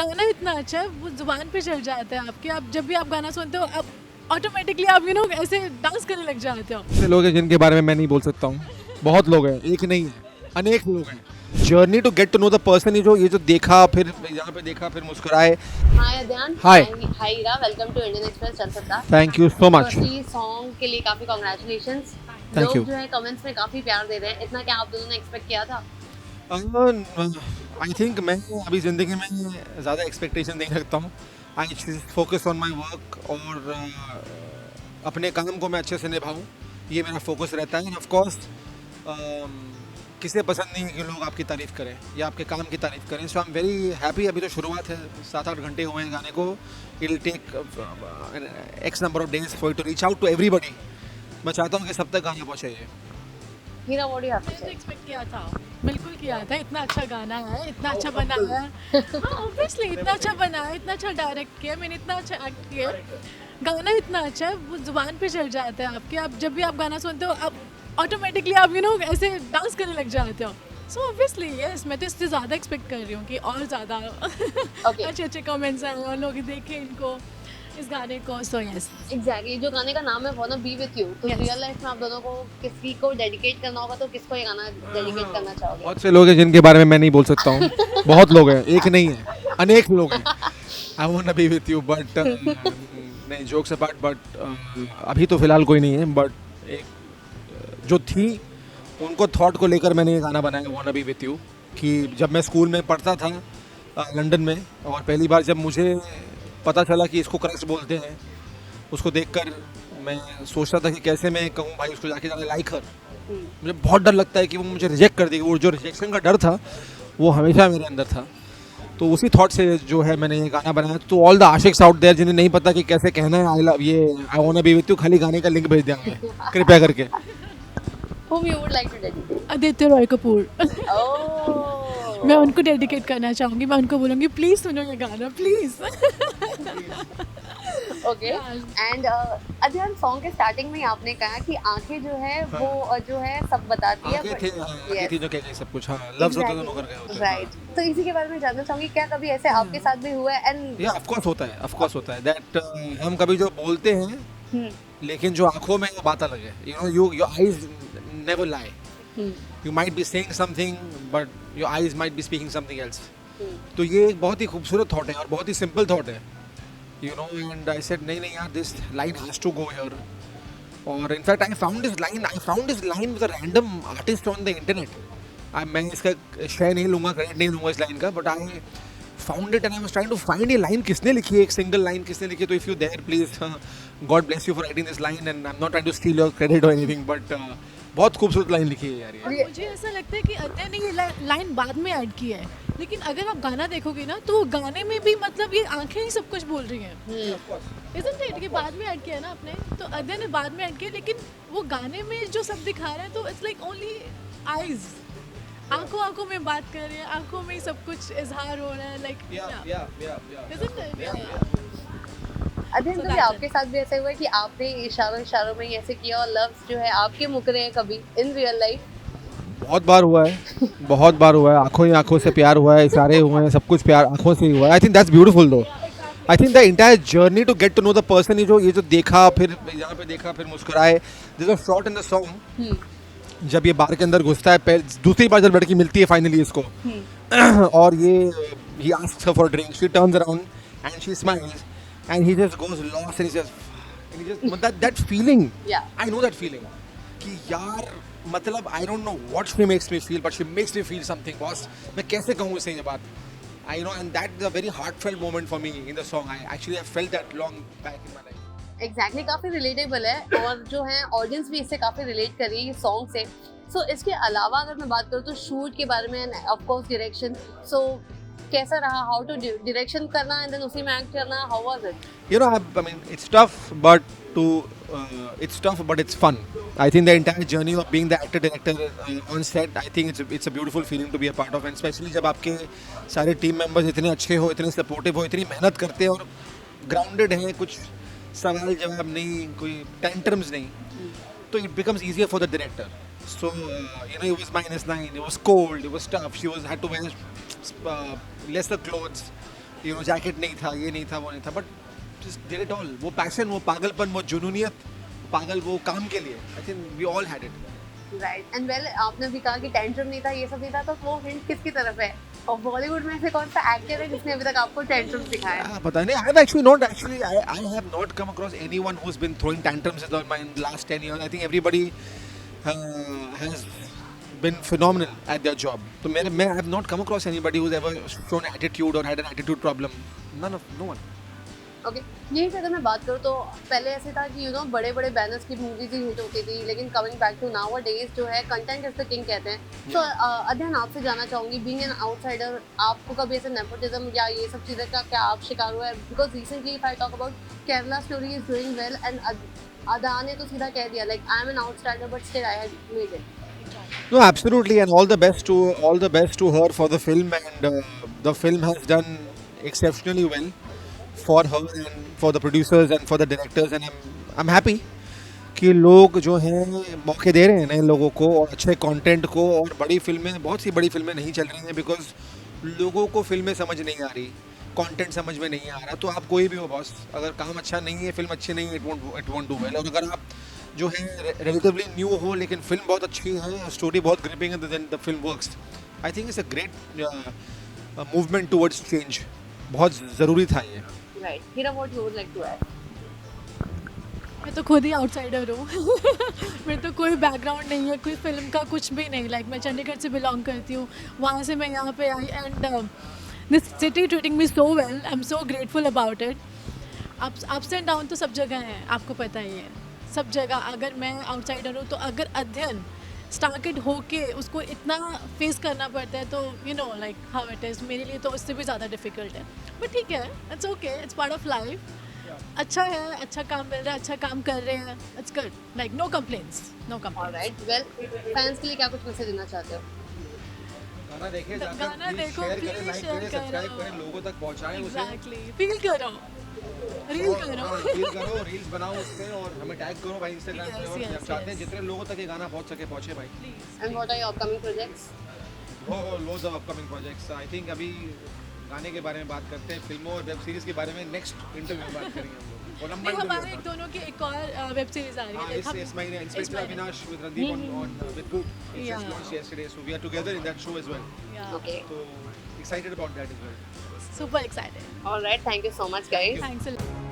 गाना इतना अच्छा है, वो जुबान पे चढ़ जाता है आपके। आप जब भी आप गाना सुनते हो आप ऑटोमेटिकली आप ऐसे डांस करने लग जाते हो। ऐसे लोग हैं जिनके बारे में मैं नहीं बोल सकता हूँ, बहुत लोग हैं, एक नहीं है, अनेक लोग हैं। Journey to get to know the person, ये जो देखा फिर यहाँ पे देखा फिर मुस्कुराए। Hi Adhyan. Hi. Hi Ira, welcome to Indian Express चलसत्ता। Thank you so much. Firstly song के लिए काफी कांग्रेचुलेशंस। Thank लोग you. जो है कमेंट्स में काफी प्यार दे रहे हैं, इतना क्या आप दोनों ने एक्सपेक्ट किया था? आई थिंक मैं अभी ज़िंदगी में ज़्यादा एक्सपेक्टेशन नहीं रखता हूँ। I focus on my work और अपने काम को मैं अच्छे से निभाऊँ, ये मेरा फोकस रहता है। ऑफ कोर्स किसे पसंद नहीं है कि लोग आपकी तारीफ़ करें या आपके काम की तारीफ़ करें। सो आई एम वेरी हैप्पी। अभी तो शुरुआत है, 7-8 घंटे हुए हैं गाने को। It will take x number of days for to reach out to everybody. मैं चाहता हूँ कि सब तक गाना पहुँचे ये। Hira, what do you have to मैंने से? एक्सपेक्ट किया था, बिल्कुल किया था। इतना अच्छा गाना है, इतना अच्छा बना है। हाँ ऑब्वियसली इतना अच्छा बना है, इतना अच्छा डायरेक्ट किया मैंने, इतना अच्छा एक्ट किया। गाना इतना अच्छा है, वो जुबान पे चढ़ जाता है आपके। आप जब भी आप गाना सुनते हो आप ऑटोमेटिकली आप ऐसे डांस करने लग जाते हो। सो ऑब्वियसली यस, मैं तो इससे ज़्यादा एक्सपेक्ट कर रही हूँ कि और ज़्यादा Okay. अच्छे अच्छे कमेंट्स आए और लोग देखें इनको, इस गाने को। सो यस, एग्जैक्टली, जो गाने का नाम है वांना बी विद यू, तो Yes. रियल लाइफ में आप दोनों को किसी को डेडिकेट करना होगा तो किसको ये गाना डेडिकेट करना चाहोगे? बहुत से लोग हैं जिनके बारे में मैं नहीं बोल सकता हूँ, बहुत लोग हैं, एक नहीं है, अनेक लोग हैं। I want to be with you but नहीं, जोक्स अपार्ट, बट अभी तो फिलहाल कोई नहीं है। बट एक जो थी उनको थॉट को लेकर मैंने ये गाना बनाया want to be with you. कि जब मैं स्कूल में पढ़ता था लंदन में, और पहली बार जब मुझे पता चला कि इसको क्रश बोलते हैं, उसको देखकर मैं सोचता था कि कैसे मैं कहूँ भाई उसको जाके जाके लाइक हर। मुझे बहुत डर लगता है कि वो मुझे रिजेक्ट कर देगी। वो जो रिजेक्शन का डर था वो हमेशा मेरे अंदर था। तो उसी थॉट से जो है मैंने ये गाना बनाया। तो ऑल द आशिक्स आउट देयर जिन्हें नहीं पता कि कैसे कहना है आई लव ये I want to be with you, खाली गाने का लिंक भेज देंगे कृपया करके। Whom you would like to dedicate? Aditya Roy Kapoor. Oh. मैं उनको डेडिकेट करना चाहूँगी। मैं उनको बोलूँगी प्लीज़ सुनो ये गाना प्लीज़। ओके। एंड अध्ययन, सॉन्ग के स्टार्टिंग में ही आपने कहा कि आंखें जो है वो जो है सब बताती है। आगे थे, आगे थी जो कह गई सब कुछ। हाँ, लफ्ज होते दोनों कर गए होते हैं। राइट, तो इसी के बारे में जानना चाहूंगी, क्या कभी ऐसे आपके साथ भी हुआ है? एंड या ऑफ कोर्स होता है, ऑफ कोर्स होता है दैट हम कभी जो बोलते हैं लेकिन जो आंखों में वो बात अलग है। You know your eyes never lie. You might be saying something but your eyes might be speaking something else. तो ये एक बहुत ही खूबसूरत थॉट है और बहुत ही सिंपल थॉट है, you know. And I said नहीं नहीं यार, this line has to go here. और in fact I found this line with a random artist on the internet. मैं इसका श्रेय नहीं लूँगा, क्रेडिट नहीं लूँगा इस लाइन का, but I found it and I was trying to find ये लाइन किसने लिखी है, एक सिंगल लाइन किसने लिखी है। तो if you there please God bless you for writing this line and I am not trying to steal your credit और एनीथिंग, बट बहुत खूबसूरत लाइन लिखी है यार ये। और मुझे ऐसा लगता है कि अतः ने ये लाइन बाद में ऐड की है, लेकिन अगर आप गाना देखोगे ना तो गाने में भी मतलब ये आंखें ही सब कुछ बोल रही हैं। Isn't it? ये बाद में ऐड किया है ना आपने, तो अतः ने बाद में ऐड किया, लेकिन वो गाने में जो सब दिखा रहे हैं तो इट्स लाइक ओनली आईज, आंखों आंखों में बात कर रहे हैं, आंखों में ही सब कुछ इजहार हो रहा है, लाइक isn't it? अध्ययन, So कभी that's आपके साथ भी ऐसा हुआ है कि आपने इशारों इशारों में ही ऐसे किया और लव्स जो है आपके मुकरे हैं कभी इन रियल लाइफ? बहुत बार हुआ है, बहुत बार हुआ है। आंखों ही आंखों से प्यार हुआ है, इशारे हुए हैं, सब कुछ प्यार आंखों से ही हुआ है। I think that's beautiful though. I think the entire journey to get to know the person, ये जो देखा फिर यहाँ पे देखा फिर मुस्कुराए। This a shot in the song जब ये बार के अंदर घुसता है, दूसरी बार जब लड़की मिलती है फाइनली इसको और ये ही asks her for drink, she turns around and she smiles and he just goes lost and he just that feeling, I know that feeling कि यार मतलब I don't know what she makes me feel but she makes me feel something. Boss मैं कैसे कहूँ इसे ये बात, I know, and that is a very heartfelt moment for me in the song. I actually I felt that long back in my life. Exactly, काफी relatable है और जो है ऑडियंस भी इससे काफी रिलेट कर रही है सॉन्ग से। सो इसके अलावा अगर मैं बात करूँ तो शूट के बारे में, ऑफ कोर्स डायरेक्शन, सो कैसा रहा? हाउ टू डायरेक्शन करना एंड देन उसी में एक्ट करना, how was it? You know, I mean, it's tough, but it's fun. I think the entire journey of being the actor director on set, I think it's a beautiful feeling to be a part of, and especially जब आपके सारे team members इतने अच्छे हो, इतने supportive हो, इतनी मेहनत करते हैं और ग्राउंडेड हैं, कुछ सवाल जवाब नहीं, कोई टेंट्रम्स नहीं, तो it becomes easier for the director. So you know, it was -9, it was cold, it was tough. She had to wear lesser clothes. You know jacket नहीं था, ये नहीं था, वो नहीं था, but just did it all. वो passion, वो पागलपन, वो जुनूनियत, पागल वो काम के लिए. I think we all had it. Right and well आपने भी कहा कि टेंट्रम नहीं था, ये सब नहीं था, तो वो हिंट किसकी तरफ है? और बॉलीवुड में से कौन सा एक्टर है जिसने अभी तक आपको टेंट्रम सिखाया? पता नहीं. I have not come across anyone who's been throwing tantrums in my last 10 years. I think everybody has been phenomenal at their job. So I have not come across anybody who's ever shown attitude or had an attitude problem. No one. Okay यही से अगर मैं बात करूँ तो पहले ऐसे था कि बड़े बड़े बैनर्स की मूवीज ही हिट होती थी, लेकिन coming back to nowadays जो है कंटेंट इज द किंग कहते हैं. तो अध्ययन आपसे जानना चाहूँगी, बीइंग एन आउटसाइडर, आपको कभी ऐसे नेपोटिज्म या ये सब चीज़ें का क्या आप शिकार हुआ है? Because recently if I talk about Kerala story is doing well and अदा ने तो सीधा कह दिया like I am an outsider but still I have made it. No, absolutely, and all the best to her for the film, and the film has done exceptionally well for her and for the producers and for the directors, and I'm happy कि लोग जो हैं मौके दे रहे हैं नए लोगों को और अच्छे कंटेंट को, और बड़ी फिल्में, बहुत सी बड़ी फिल्में नहीं चल रही हैं बिकॉज लोगों को फिल्में समझ नहीं आ रही, कंटेंट समझ में नहीं आ रहा. तो आप कोई भी हो बॉस, अगर काम अच्छा नहीं है, फिल्म अच्छी नहीं है, इट वोंट डू वेल. और अगर आप जो है रिलेटिवली न्यू हो लेकिन फिल्म बहुत अच्छी है, स्टोरी बहुत ग्रिपिंग है, then the film works. I think it's a great movement towards change. बहुत ज़रूरी था ये. Right Hira, what you would like to add? मैं तो खुद ही आउटसाइडर हूँ. मेरे तो कोई बैकग्राउंड नहीं है, कोई फिल्म का कुछ भी नहीं. लाइक मैं चंडीगढ़ से बिलोंग करती हूँ, वहाँ से मैं यहाँ पे आई, and this city treating me so well. I am so grateful about it. Ups and down तो सब जगह हैं, आपको पता ही है, सब जगह. अगर मैं आउटसाइडर हूँ तो अगर अध्ययन स्टार्टेड होके उसको इतना फेस करना पड़ता है तो you know like how it is, मेरे लिए तो उससे भी ज़्यादा डिफिकल्ट है. बट ठीक है, it's okay, it's part of life. अच्छा है, अच्छा काम मिल रहा है, अच्छा काम कर रहे हैं, it's good. Like no complaints, no complaints. Alright well, fans के लिए क्या कुछ मैसेज देना चाहते हो? गाना देखें, गाना देखो, शेयर करें, please लाइक share करें, सब्सक्राइब करो. करें, लोगों तक पहुंचाएं उसे. एग्जैक्टली, फील करो, रील करो. रील करो, रील्स बनाओ उस पे और हमें टैग करो भाई इंस्टाग्राम पे. और Yes, हम चाहते हैं yes. जितने लोगों तक ये गाना पहुंच सके पहुंचे भाई. And what are your upcoming projects? वो loads of upcoming projects. I think अभी गाने के बारे में बात करते हैं, फिल्मों और वेब सीरीज के बारे में नेक्स्ट इंटरव्यू में बात करेंगे हम लोग. और नहीं, हमारे एक दोनों की एक और वेब सीरीज आ रही है. like, इस महीने इंस्पेक्टर महीने. Avinash with Randeep on with Goop. It's just Yeah. launched yesterday, so we are together in that show as well. Yeah. Okay So excited about that as well. Super excited. Alright, thank you so much guys. Thanks a lot.